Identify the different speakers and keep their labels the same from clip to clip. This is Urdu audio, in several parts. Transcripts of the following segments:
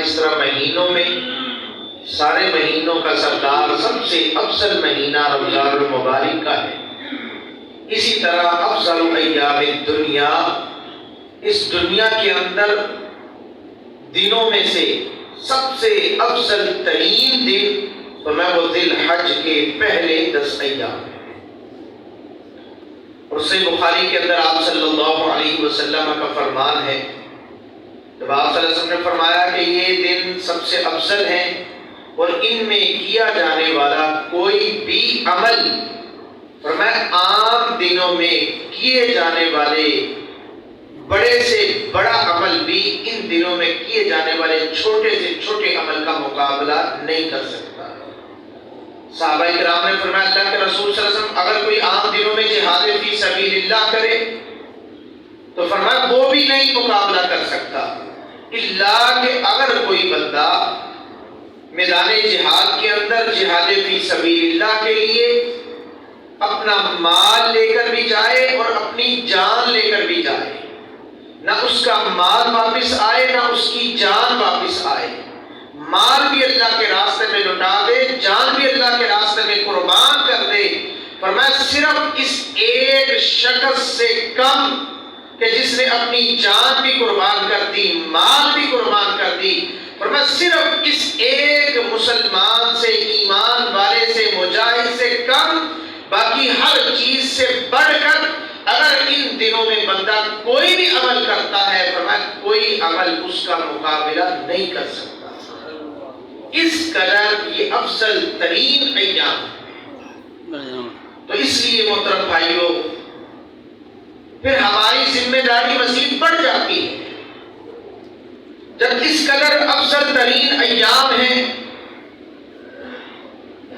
Speaker 1: جس طرح مہینوں میں سارے مہینوں کا سردار سب سے افضل مہینہ رمضان المبارک کا ہے، اسی طرح افضل ایام الدنیا، اس دنیا کے اندر دنوں میں سے سب سے افضل ترین دن تو میں وہ ذی الحج کے پہلے 10 ایام ہیں۔ اور صحیح بخاری کے اندر آپ صلی اللہ علیہ وسلم کا فرمان ہے، جب آپ صلی اللہ علیہ وسلم نے فرمایا کہ یہ دن سب سے افضل ہیں اور ان میں کیا جانے والا کوئی بھی عمل، فرمایا عام دنوں میں کیے جانے والے بڑے سے بڑا عمل بھی ان دنوں میں کیے جانے والے چھوٹے سے چھوٹے عمل کا مقابلہ نہیں کر سکتا۔ صحابہ کرام نے فرمایا اللہ کے رسول صلی اللہ علیہ وسلم اگر کوئی عام دنوں میں جہاد فی سبیل اللہ کرے تو فرمایا وہ بھی نہیں مقابلہ کر سکتا، الا کہ اگر کوئی بندہ میدان جہاد کے اندر جہاد فی سبیل اللہ کے لیے اپنا مال لے کر بھی جائے اور اپنی جان لے کر بھی جائے، نہ اس کا مال واپس آئے نہ اس کی جان واپس آئے، مال بھی اللہ کے راستے میں لٹا دے، جان بھی اللہ کے راستے میں قربان کر دے، فرمایا صرف اس ایک شخص سے کم کہ جس نے اپنی جان بھی قربان کر دی، مال بھی قربان کر دی، فرمایا صرف اس ایک مسلمان سے، ایمان والے سے، مجاہد سے کم، باقی ہر چیز سے بڑھ کر اگر ان دنوں میں بندہ کوئی بھی عمل کرتا ہے، فرمایا کوئی عمل اس کا مقابلہ نہیں کر سکتا۔ اس قدر یہ افضل ترین ایام ہے۔ تو اس لیے محترم بھائیوں پھر ہماری ذمہ داری مزید بڑھ جاتی ہے، جب اس قدر افضل ترین ایام ہیں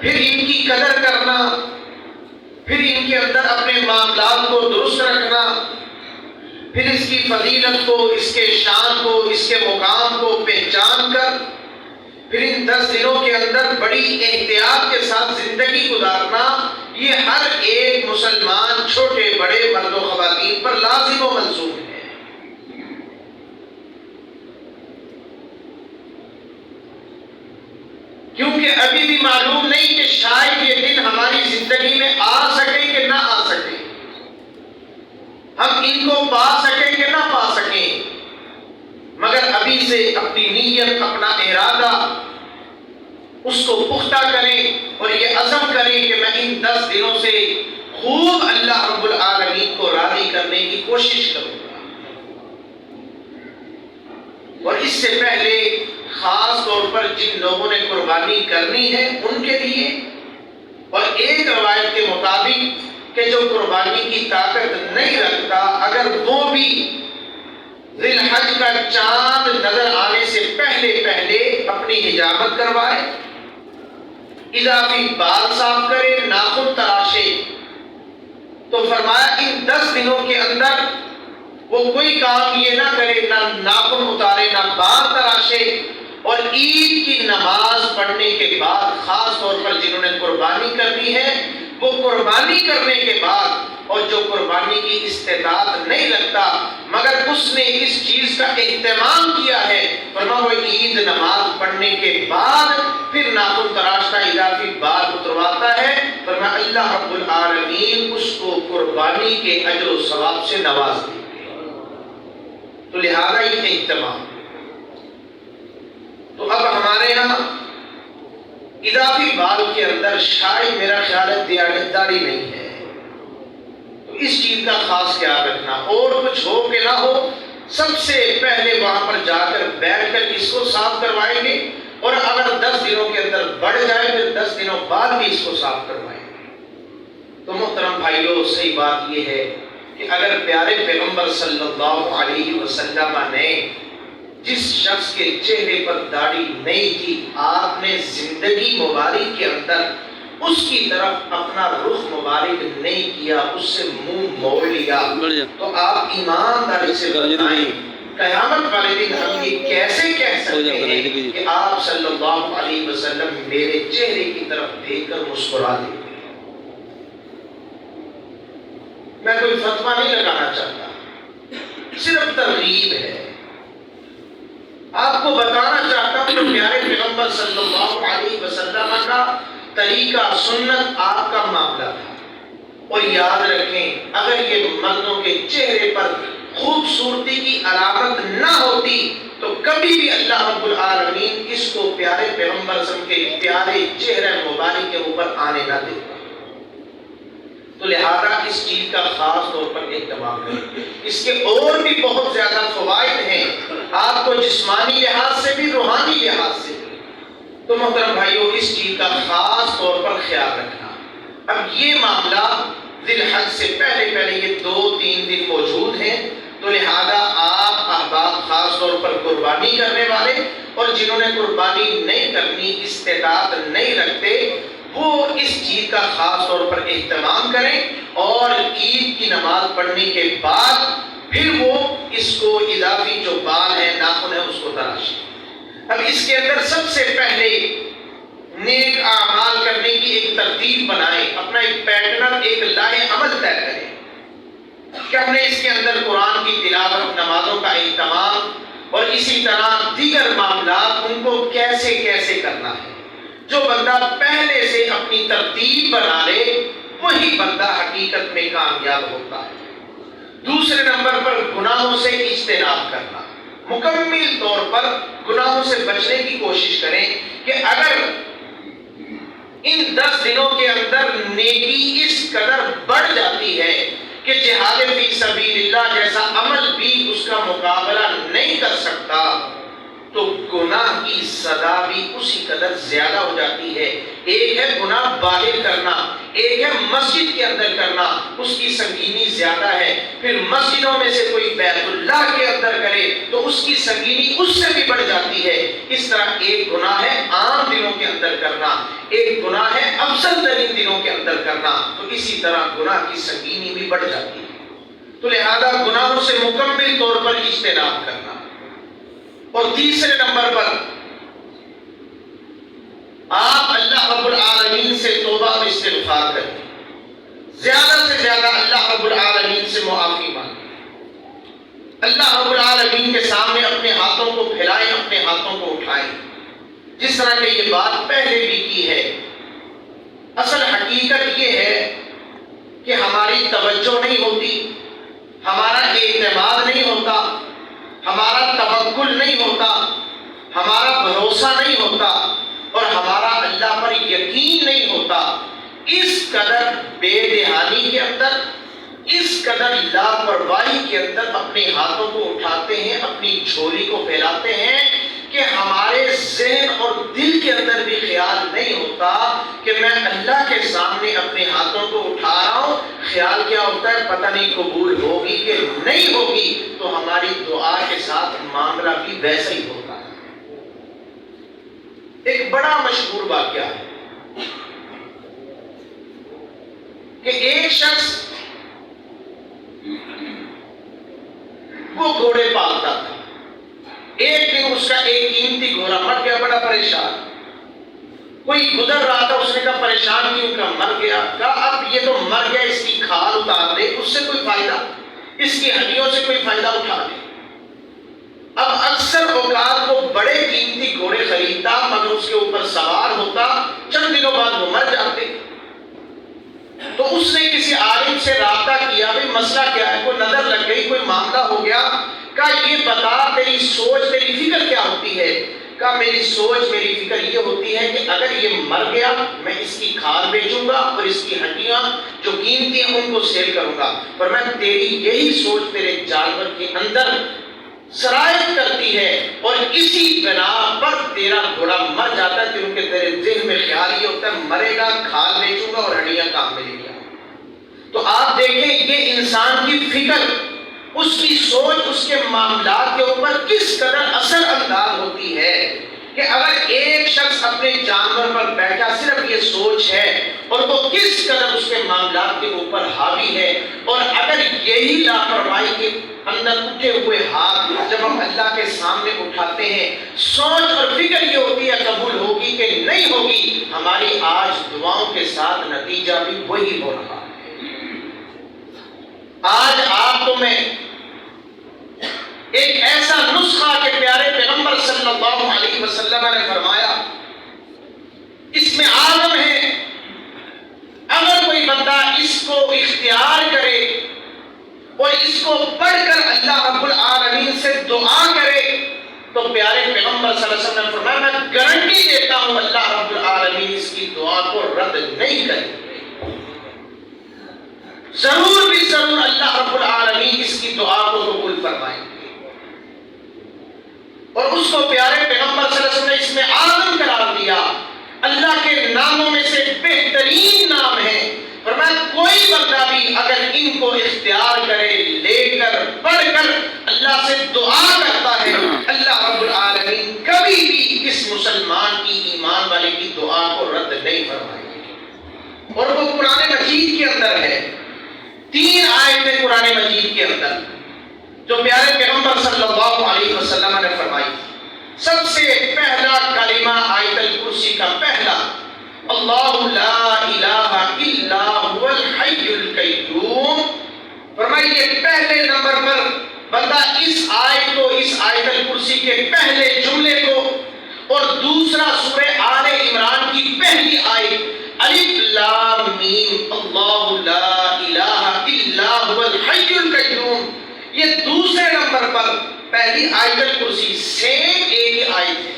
Speaker 1: پھر ان کی قدر کرنا، پھر ان کے اندر اپنے معاملات کو درست رکھنا، پھر اس کی فضیلت کو، اس کے شان کو، اس کے مقام کو پہچان کر پھر ان 10 دنوں کے اندر بڑی احتیاط کے ساتھ زندگی گزارنا، یہ ہر ایک مسلمان چھوٹے بڑے مرد و خواتین پر لازم و ملزوم ہے۔ کیونکہ ابھی بھی معلوم نہیں کہ شاید یہ دن ہماری زندگی میں آ سکے کہ نہ آ سکے، ہم ان کو پا سکیں کہ نہ پا سکیں، مگر ابھی سے اپنی نیت، اپنا ارادہ اس کو پختہ کریں اور یہ عزم کریں کہ میں ان 10 دنوں سے خوب اللہ رب العالمین کو راضی کرنے کی کوشش کروں گا۔ اور اس سے پہلے خاص طور پر جن لوگوں نے قربانی کرنی ہے ان کے لیے، اور ایک روایت کے مطابق کہ جو قربانی کی طاقت نہیں رکھتا، اگر وہ بھی ذی الحج کا چاند نظر آنے سے پہلے پہلے اپنی حجامت کروائے، اضافی بال صاف کرے، ناخن تراشے، تو فرمایا ان 10 دنوں کے اندر وہ کوئی کام یہ نہ کرے، نہ ناخن اتارے، نہ بال تراشے، اور عید کی نماز پڑھنے کے بعد خاص طور پر جنہوں نے قربانی کرنی ہے وہ قربانی کرنے کے بعد، اور جو قربانی کی استطاعت نہیں رکھتا مگر اس نے اس چیز کا اہتمام کیا ہے، فرمایا وہ عید نماز پڑھنے کے بعد پھر ناخن تراشتا، اضافی بال اترواتا ہے، فرمایا اللہ رب العالمین اس کو قربانی کے اجر و ثواب سے نواز دے گے۔ تو لہذا یہ اہتمام۔ تو اب ہمارے ہاں اضافی بال کے اندر شاید میرا خیال ہے دیانتداری نہیں ہے، تو اس چیز کا خاص خیال رکھنا، اور کچھ ہو کہ نہ ہو سب سے پہلے وہاں پر جا کر بیٹھ کر اس کو صاف کروائیں گے، اور اگر 10 دنوں کے اندر بڑھ جائے پھر 10 دنوں بعد بھی اس کو صاف کروائیں گے۔ تو محترم بھائیوں صحیح بات یہ ہے کہ اگر پیارے پیغمبر صلی اللہ علیہ وسلم نے جس شخص کے چہرے پر داڑھی نہیں تھی، آپ نے زندگی مبارک کے اندر اس کی طرف اپنا رخ مبارک نہیں کیا، اس سے منہ موڑ لیا، تو آپ ایمانداری سے بتائیں قیامت والے دن ہم یہ کیسے کہہ سکتے ہیں کہ آپ صلی اللہ علیہ وسلم میرے چہرے کی طرف دیکھ کر مسکرا دیں؟ میں کوئی فتویٰ نہیں لگانا چاہتا، صرف ترغیب ہے، آپ کو بتانا چاہتا تو پیارے پیغمبر صلی اللہ علیہ وسلم کا طریقہ سنت آپ کا معاملہ تھا۔ اور یاد رکھیں اگر یہ مردوں کے چہرے پر خوبصورتی کی علامت نہ ہوتی تو کبھی بھی اللہ رب العالمین اس کو پیارے پیغمبر صلی اللہ علیہ وسلم کے پیارے چہرے مبارک کے اوپر آنے نہ دیتا۔ تو لہذا اس چیز کا خاص طور پر اہتمام کریں۔ اس کے اور بھی بہت زیادہ فوائد ہیں، آپ کو جسمانی لحاظ سے بھی روحانی لحاظ سے بھی۔ تو محترم بھائیوں اس چیز کا خاص طور پر خیال رکھنا۔ اب یہ معاملہ ذی الحج سے پہلے یہ 2-3 دن موجود ہیں، تو لہذا آپ احباب خاص طور پر قربانی کرنے والے اور جنہوں نے قربانی نہیں کرنی، استطاعت نہیں رکھتے، وہ اس چیز کا خاص طور پر اہتمام کریں اور عید کی نماز پڑھنے کے بعد پھر وہ اس کو اضافی جو بال ہے ناخن ہے اس کو تراشیں۔ اب اس کے اندر سب سے پہلے نیک اعمال کرنے کی ایک ترتیب بنائیں، اپنا ایک پیٹرن، ایک لاہ عمل طے کریں کہ ہم نے اس کے اندر قرآن کی تلاوت، نمازوں کا اہتمام اور اسی طرح دیگر معاملات ان کو کیسے کیسے کرنا ہے۔ جو بندہ پہلے سے اپنی ترتیب بنا لے وہی بندہ حقیقت میں کامیاب ہوتا ہے۔ دوسرے نمبر پر گناہوں سے اجتناب کرنا، مکمل طور پر گناہوں سے بچنے کی کوشش کریں کہ اگر ان 10 دنوں کے اندر نیکی اس قدر بڑھ جاتی ہے کہ جہاد فی سبیل اللہ جیسا عمل بھی اس کا مقابلہ نہیں کر سکتا، تو گناہ کی سزا بھی اسی قدر زیادہ ہو جاتی ہے۔ ایک ہے گناہ باہر کرنا، ایک ہے مسجد کے اندر کرنا، اس کی سنگینی زیادہ ہے۔ پھر مسجدوں میں سے کوئی بیت اللہ کے اندر کرے تو اس کی سنگینی اس سے بھی بڑھ جاتی ہے۔ اس طرح ایک گناہ ہے عام دنوں کے اندر کرنا، ایک گناہ ہے افضل ترین دنوں کے اندر کرنا، تو اسی طرح گناہ کی سنگینی بھی بڑھ جاتی ہے۔ تو لہذا گناہوں سے مکمل طور پر اجتناب کرنا۔ اور تیسرے نمبر پر آپ اللہ رب العالمین سے توبہ و استغفار کریں، زیادہ سے زیادہ اللہ رب العالمین سے معافی مانگیں، اللہ رب العالمین کے سامنے اپنے ہاتھوں کو پھیلائیں، اپنے ہاتھوں کو اٹھائیں، جس طرح کہ یہ بات پہلے بھی کی ہے۔ اصل حقیقت یہ ہے کہ ہماری توجہ نہیں ہوتی، ہمارا اعتماد نہیں ہوتا، ہمارا توکل نہیں ہوتا، ہمارا بھروسہ نہیں ہوتا اور ہمارا اللہ پر یقین نہیں ہوتا۔ اس قدر بے دہانی کے اندر، اس قدر لاپرواہی کے اندر اپنے ہاتھوں کو اٹھاتے ہیں، اپنی جھولی کو پھیلاتے ہیں کہ ہمارے ذہن اور دل کے اندر بھی خیال نہیں ہوتا کہ میں اللہ کے سامنے اپنے ہاتھوں کو اٹھا رہا ہوں۔ خیال کیا ہوتا ہے پتہ نہیں قبول ہوگی کہ نہیں ہوگی، تو ہماری دعا کے ساتھ معاملہ بھی ویسا ہی ہوتا ہے۔ ایک بڑا مشہور واقعہ ہے کہ ایک شخص وہ گھوڑے پالتا تھا، ایک دن اس کا ایک قیمتی گھوڑا مر گیا، بڑا پریشان۔ کوئی گزر رہا تھا، اس نے کہا پریشان کیوں، کہا مر گیا، کہا اب یہ تو مر گیا، اس کی کھال اتار دے، اس سے کوئی فائدہ، اس کی ہڈیوں سے کوئی فائدہ اٹھا لے۔ اب اکثر اوقات وہ بڑے قیمتی گھوڑے خریدتا مگر اس کے اوپر سوار ہوتا، چند دنوں بعد وہ مر جاتے۔ تو اس نے کسی عالم سے رابطہ کیا، بھئی مسئلہ کیا ہے، کوئی نظر لگ گئی، کوئی معاملہ ہو گیا، کہا یہ بتا تیری سوچ تیری فکر کیا ہوتی ہے؟ کہا میری سوچ میری فکر یہ ہوتی ہے کہ اگر یہ مر گیا میں اس کی کھال بیچوں گا اور اس کی ہڈیاں جو قیمتی ہیں ان کو سیل کروں گا، پر میں تیری یہی سوچ تیرے جانور کے اندر سرایت کرتی ہے اور اسی بنا پر تیرا گھوڑا مر جاتا ہے، کیونکہ تیرے ذہن میں خیال یہ ہوتا ہے مرے گا، کھال بیچوں گا اور ہڈیاں کام میں لے گیا۔ تو آپ دیکھیں یہ انسان کی فکر، اس کی سوچ اس کے معاملات کے اوپر کس قدر اثر انداز ہوتی ہے کہ اگر ایک شخص اپنے جانور پر بیٹھا صرف یہ سوچ ہے اور وہ کس قدر اس کے معاملات کے اوپر حاوی ہے۔ اور اگر یہی لاپرواہی کے اندر اٹھے ہوئے ہاتھ جب ہم اللہ کے سامنے اٹھاتے ہیں، سوچ اور فکر یہ ہوتی ہے قبول ہوگی کہ نہیں ہوگی، ہماری آج دعاؤں کے ساتھ نتیجہ بھی وہی ہو رہا ہے۔ آج آپ کو میں ایک ایسا نسخہ کہ پیارے پیغمبر صلی اللہ علیہ وسلم اس میں عالم ہے. اگر کوئی بندہ اس کو اختیار کرے اور اس کو پڑھ کر اللہ رب العالمین سے دعا کرے تو پیارے پیغمبر صلی اللہ علیہ وسلم نے فرمایا میں گارنٹی دیتا ہوں اللہ رب العالمین اس کی دعا کو رد نہیں کرے. ضرور بھی ضرور اللہ رب العالمین اس کی دعا کو قبول فرمائیں گے. اور اس کو پیارے پیغمبر صلی اللہ علیہ وسلم نے اس میں اعظم قرار دیا. اللہ کے ناموں میں سے بہترین نام ہے. فرمایا کوئی بندہ بھی اگر ان کو اختیار کرے لے کر پڑھ کر اللہ سے دعا کرتا ہے اللہ رب العالمین کبھی بھی اس مسلمان کی ایمان والے کی دعا کو رد نہیں فرمائے گے. اور وہ قرآن مجید کے اندر ہے. 3 آیتیں قرآن مجید کے اندر جو پیارے پیغمبر صلی اللہ علیہ وسلم نے فرمائی. سب سے پہلا کلمہ آیت الکرسی کا پہلا اللہ لا الہ الا هو الحی القیوم. فرمائیے پہلے نمبر پر بندہ اس آیت کو اس آیت الکرسی کے پہلے جملے کو اور دوسرا سورہ آل عمران کی پہلی آیت الف لام میم اللہ لا الہ الا هو الحی القیوم یہ دوسرے نمبر پر پہلی آیت الکرسی سیم ایک ہی آیت ہے.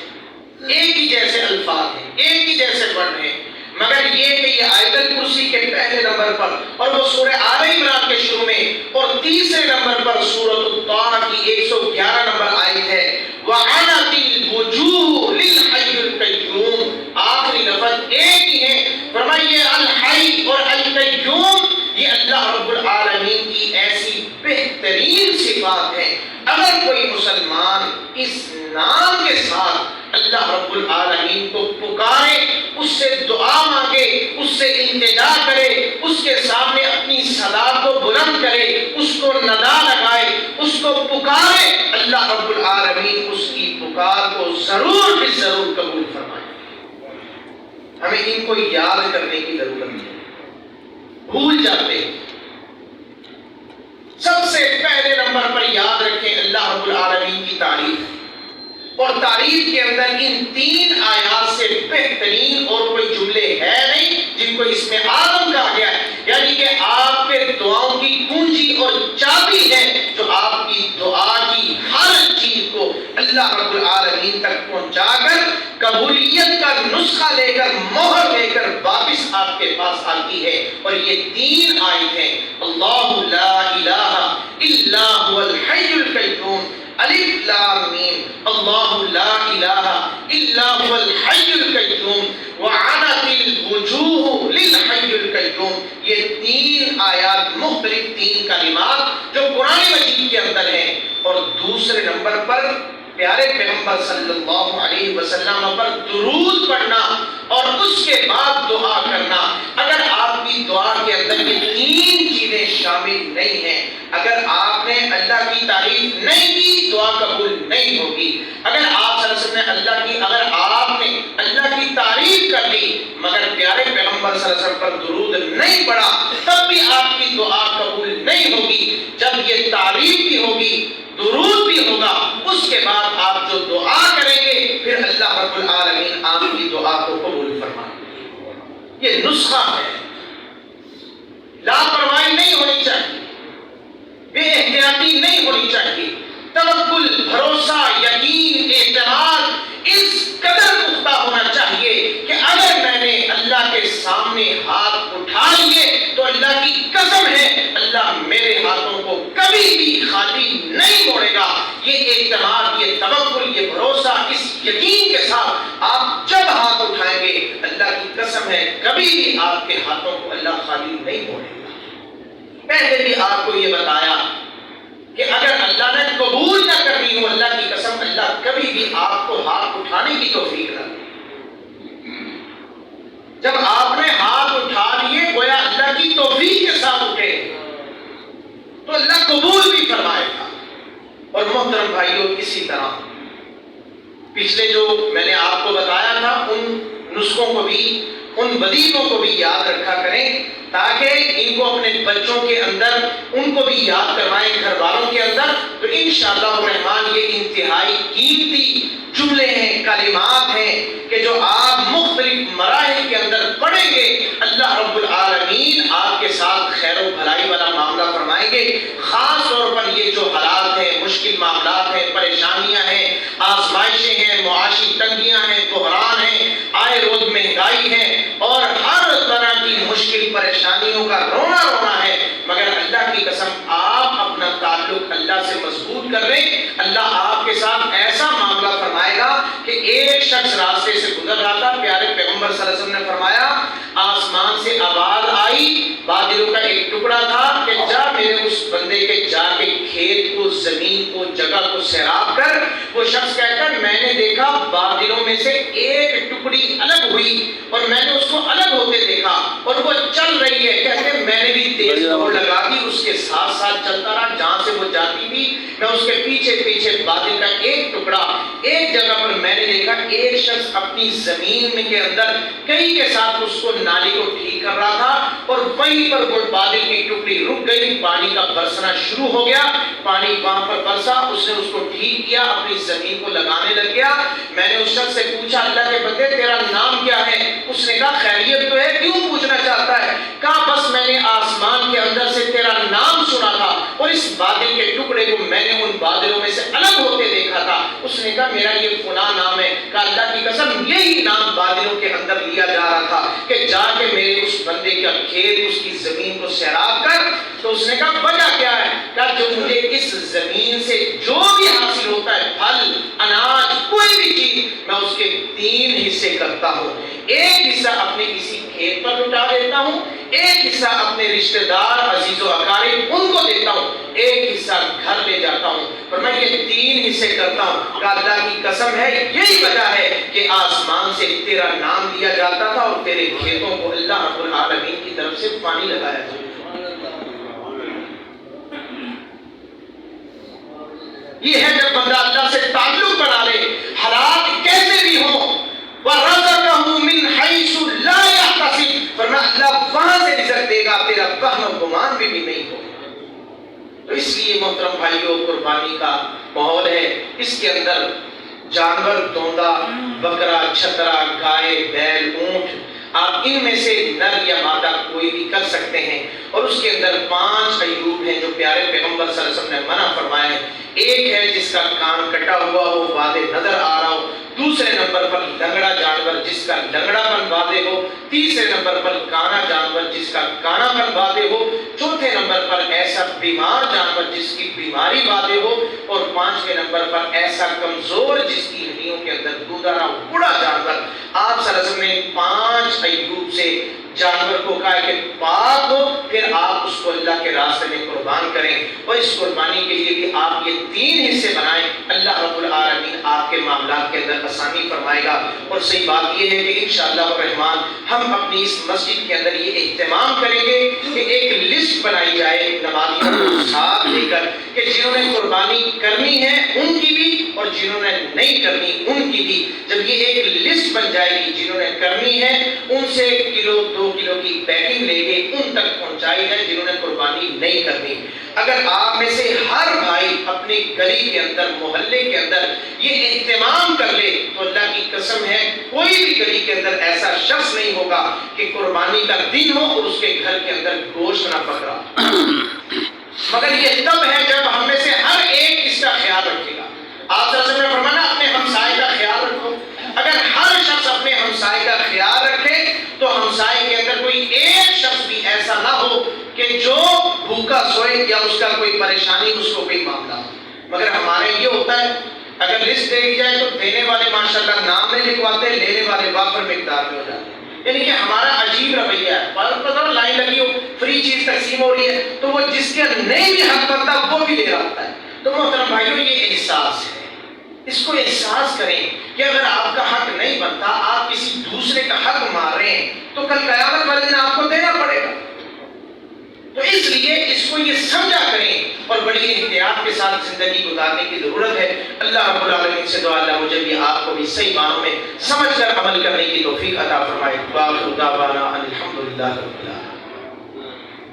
Speaker 1: ایک ہی جیسے الفاظ ہیں ایک ہی جیسے ورڈ ہیں مگر یہ کہ یہ آیت الکرسی کے پہلے نمبر پر اور وہ سورہ آل عمران کے شروع میں اور تیسرے نمبر پر سورۃ الطٰہٰ کی 111 نمبر آیت ہے وَعَنَتِ الْوُجُوهُ لِلْحَيِّ الْقَيُّومِ. آخری لفظ ایک ہی ہے. فرمائیے الحی اور القیوم یہ اللہ رب العالمین کی ایسی بہترین صفات ہیں. اگر کوئی مسلمان اس نام کے ساتھ اللہ رب العالمین کو پکارے اس سے دعا مانگے اس سے التجا کرے اس کے سامنے اپنی صدا کو بلند کرے اس کو ندا لگائے اس کو پکارے اللہ رب العالمین اس کی پکار کو ضرور بھی ضرور قبول فرمائے. ہمیں ان کو یاد کرنے کی ضرورت ہے. بھول جاتے ہیں. سب سے پہلے نمبر پر یاد رکھیں اللہ رب العالمین کی تعریف اور تعریف کے اندر ان 3 آیات سے بہترین اور کوئی جملے ہے نہیں جن کو اس میں اعظم کہا گیا ہے. یعنی کہ آپ کے دعاؤں کی کنجی اور چابی ہے جو آپ کی دعا کی ہر چیز کو اللہ رب العالمین تک پہنچا کر قبولیت کا نسخہ لے کر مہر لے کر واپس آپ کے پاس آتی ہے. اور یہ 3 آیت ہیں اللہ لا الہ الا هو الحی القیوم الف لام میم اللہ لا الہ الا هو الحی القیوم وعنت الوجوہ للحی القیوم. یہ 3 آیات مختلف 3 کلمات جو قرآن مجید کے اندر ہیں. اور دوسرے نمبر پر پیارے پیغمبر صلی اللہ علیہ وسلم پر درود پڑھنا اور اس کے بعد دعا کرنا. اگر آپ کی دعا کے اندر یہ 3 چیزیں شامل نہیں ہیں اگر آپ نے اللہ کی تعریف نہیں کی دعا قبول نہیں ہوگی. اگر آپ صلی اللہ علیہ وسلم نے آپ نے اللہ کی تعریف کر لی مگر پیارے پیغمبر صلی اللہ علیہ وسلم پر درود نہیں پڑھا تب بھی آپ کی دعا قبول نہیں ہوگی. جب یہ تعریف بھی ہوگی درود بھی ہوگا اس کے بعد آپ جو دعا کریں گے پھر اللہ رب العالمین آپ کی دعا کو قبول فرمائے. یہ نسخہ ہے. لاپرواہی نہیں ہونی چاہیے بے احتیاطی نہیں ہونی چاہیے. توکل بھروسہ یقین اعتماد اس قدر پختہ ہونا چاہیے کہ اگر میں نے اللہ کے سامنے ہاتھ اٹھا لیے تو اللہ کی قسم ہے اللہ میرے ہاتھوں کو کبھی بھی خالی نہیں موڑے گا. یہ اعتماد یہ توکل یہ بھروسہ اس یقین کے ساتھ آپ جب ہاتھ اٹھائیں گے اللہ کی قسم ہے کبھی بھی آپ کے ہاتھوں کو اللہ خالی نہیں موڑے گا. پہلے بھی آپ کو یہ بتایا کہ اگر اللہ نے قبول نہ کرنی ہو اللہ کی قسم اللہ کبھی بھی آپ کو ہاتھ اٹھانے کی توفیق نہ دے. جب آپ نے ہاتھ اٹھا لیے گویا اللہ کی توفیق کے ساتھ اٹھے تو اللہ قبول بھی فرمائے گا. اور محترم بھائیوں اسی طرح پچھلے جو میں نے آپ کو بتایا تھا ان نسخوں کو بھی ان وظیفوں کو بھی یاد رکھا کریں تاکہ ان کو اپنے بچوں کے اندر ان کو بھی یاد کروائیں گھر والوں کے اندر. تو انشاءاللہ الرحمن یہ انتہائی قیمتی جملے ہیں کلمات ہیں کہ جو آپ مختلف مراحل کے اندر پڑھیں گے اللہ رب العالمین آپ کے ساتھ خیر و بھلائی والا معاملہ فرمائیں گے۔ خاص طور پر یہ جو حالات ہیں، مشکل معاملات ہیں، پریشانیاں ہیں، آزمائشیں ہیں، معاشی تنگیاں ہیں، بحران ہیں، آئے روز مہنگائی ہے اور ہر طرح کی مشکل پریشانیوں کا رونا ہے، مگر اللہ کی قسم آپ اپنا تعلق اللہ سے مضبوط کر لیں، اللہ آپ کے ساتھ ایسا معاملہ فرمائے گا کہ ایک شخص راستے سے گزر رہا تھا، پیارے پیغمبر صلی اللہ علیہ وسلم نے فرمایا آسمان سے آواز آئی، بادلوں کا ایک ٹکڑا تھا کہ جا میرے اس بندے کے جا کے کھیت کو، زمین کو، جگہ کو سیراب کر۔ وہ شخص کہتا ہے میں نے دیکھا بادلوں میں سے ایک ٹکڑی الگ ہوئی اور میں نے اس کو الگ ہوتے دیکھا اور وہ چل رہی ہے، کہتے ہیں میں نے بھی تیز دوڑ لگا دی، اس کے ساتھ ساتھ چلتا رہا، جہاں سے وہ جاتی تھی میں اس کے پیچھے پیچھے، بادل کا ایک ٹکڑا ایک جگہ پر میں نے دیکھا ایک شخص اپنی زمین کے اندر کئی کے ساتھ اس کو نالی کو ٹھیک کر رہا تھا اور وہیں پر وہ بادل کی ٹکڑی رک گئی، پانی کا برسنا شروع ہو گیا، پانی وہاں پر برسا، اس نے اس کو ٹھیک کیا، اپنی زمین کو لگانے لگ گیا۔ میں نے اس شخص سے پوچھا اللہ کے بندے تیرا نام کیا ہے؟ اس نے کہا خیریت تو ہے، کیوں پوچھنا چاہتا ہے؟ کہا بس میں نے آسمان کے اندر سے تیرا نام سنا تھا اور اس بادل کے ٹکڑے کو میں نے ان بادلوں میں سے الگ ہوتے دیکھا تھا۔ اس نے کہا میرا یہ فلاں نام ہے۔ کہا اللہ کی قسم یہی نام بادلوں کے اندر لیا جا رہا تھا کہ جا کے میرے اس بندے کا کھیت، اس کی زمین کو سیراب کر۔ تو اس نے کہا وجہ کیا ہے؟ کہا جو مجھے اس زمین سے جو بھی حاصل ہوتا ہے، پھل، اناج، کوئی بھی چیز، میں اس کے 3 حصے کرتا ہوں۔ ایک حصہ اپنے کسی کھیت پر لٹا دیتا ہوں، ایک حصہ اپنے رشتہ دار، عزیز و اقارب ان کو دیتا ہوں، ایک حصہ گھر لے جاتا ہوں، پر میں یہ 3 حصے کرتا ہوں۔ کہ اللہ کی قسم ہے یہی وجہ ہے کہ آسمان سے تیرا نام دیا جاتا تھا اور تیرے کھیتوں کو اللہ رب العالمین کی طرف سے پانی لگایا جاتا۔ یہ ہے جب بندہ اللہ سے تعلق بنا لے، حالات کیسے بھی ہوں، وَرَزَقَهُ مِنْ حَيْثُ لَا يَحْتَسِبُ، فرمایا اللہ وہاں سے رزق دے گا تیرا وہم و گمان بھی نہیں ہو۔ تو اس لیے محترم بھائیوں قربانی کا ماحول ہے، اس کے اندر جانور، دوندہ، بکرا، چھترا، گائے، بیل، اونٹ، آپ ان میں سے نر یا مادہ کوئی بھی کر سکتے ہیں، اور اس کے اندر 5 عیوب ہیں جو پیارے پیغمبر صلی اللہ علیہ وسلم نے منع فرمائے ہیں۔ ایک ہے جس کا کان کٹا ہوا ہو، واضح نظر آ رہا ہو، دوسرے نمبر پر لنگڑا جانور جس کا لنگڑا پن واضح ہو، تیسرے نمبر پر کانا جانور جس کا کانا پن واضح ہو، چوتھے نمبر پر ایسا بیمار جانور جس کی بیماری واضح ہو، اور 5ویں نمبر پر ایسا کمزور جس کی ہڈیوں کے اندر گودارا بوڑھا جانور۔ آپ صلی اللہ علیہ وسلم نے 5 عیوب سے جانور کو کہا کہ پاک ہو، پھر آپ اس کو اللہ کے راستے میں قربان کریں، اور اس قربانی کے لیے بھی آپ یہ 3 حصے بنائیں، اللہ رب العالمین آپ کے معاملات کے اندر آسانی فرمائے گا۔ اور صحیح بات یہ ہے کہ انشاءاللہ الرحمن ہم اپنی اس مسجد کے اندر یہ اہتمام کریں گے کہ ایک لسٹ بنائی جائے نمازیوں کو ساتھ لے کر کہ جنہوں نے قربانی کرنی ہے ان کی بھی اور جنہوں نے نہیں کرنی ان کی بھی۔ جب یہ ایک لسٹ بن جائے گی جنہوں نے کرنی ہے ان سے 1 کلو 2 کلو کی پیکنگ لے کے ان تک پہنچائی ہے جنہوں نے قربانی نہیں کرنی۔ اگر آپ میں سے ہر بھائی اپنی گلی کے اندر، محلے کے اندر یہ اہتمام کر لے تو اللہ کی قسم ہے کوئی بھی گلی کے اندر ایسا شخص نہیں ہوگا کہ قربانی کا دن ہو اور اس کے گھر کے اندر گوشت نہ پک رہا۔ مگر یہ تب ہے جب ہم میں سے ہر ایک اس کا خیال رکھے گا۔ آپ صلی اللہ علیہ وسلم نے فرمایا اپنے ہمسائے کا خیال رکھو۔ اگر ہر شخص اپنے ہمسائے کا خیال رکھے تو ہمسائے کے اندر کوئی ایک شخص بھی ایسا نہ ہو کہ جو بھوکا سوئے یا اس کا کوئی پریشانی، اس کو کوئی معاملہ ہو۔ مگر ہمارے یہ ہوتا ہے اگر لسٹ دے دی جائے تو دینے والے ماشاءاللہ نام نہیں لکھواتے، لینے والے وافر مقدار میں ہو جاتے ہیں۔ یعنی کہ ہمارا عجیب رویہ ہے، پتہ لائن لگی ہو، فری چیز تقسیم ہو رہی ہے تو وہ جس کے نہیں بھی حق بنتا وہ بھی لے رہا ہوتا ہے۔ تو محترم بھائیوں یہ احساس ہے، اس کو احساس کریں کہ اگر آپ کا حق نہیں بنتا، آپ کسی دوسرے کا حق مار رہے ہیں تو کل قیامت والے دن آپ کو دینا پڑے گا۔ تو اس لیے اس کو یہ سمجھا کریں اور بڑی احتیاط کے ساتھ زندگی گزارنے کی ضرورت ہے۔ اللہ رب العالمین سے دعا اللہ مجھے بھی آپ کو بھی صحیح معنوں میں سمجھ کر عمل کرنے کی توفیق عطا فرمائے۔ وآخر دعوانا ان الحمدللہ رب العالمین۔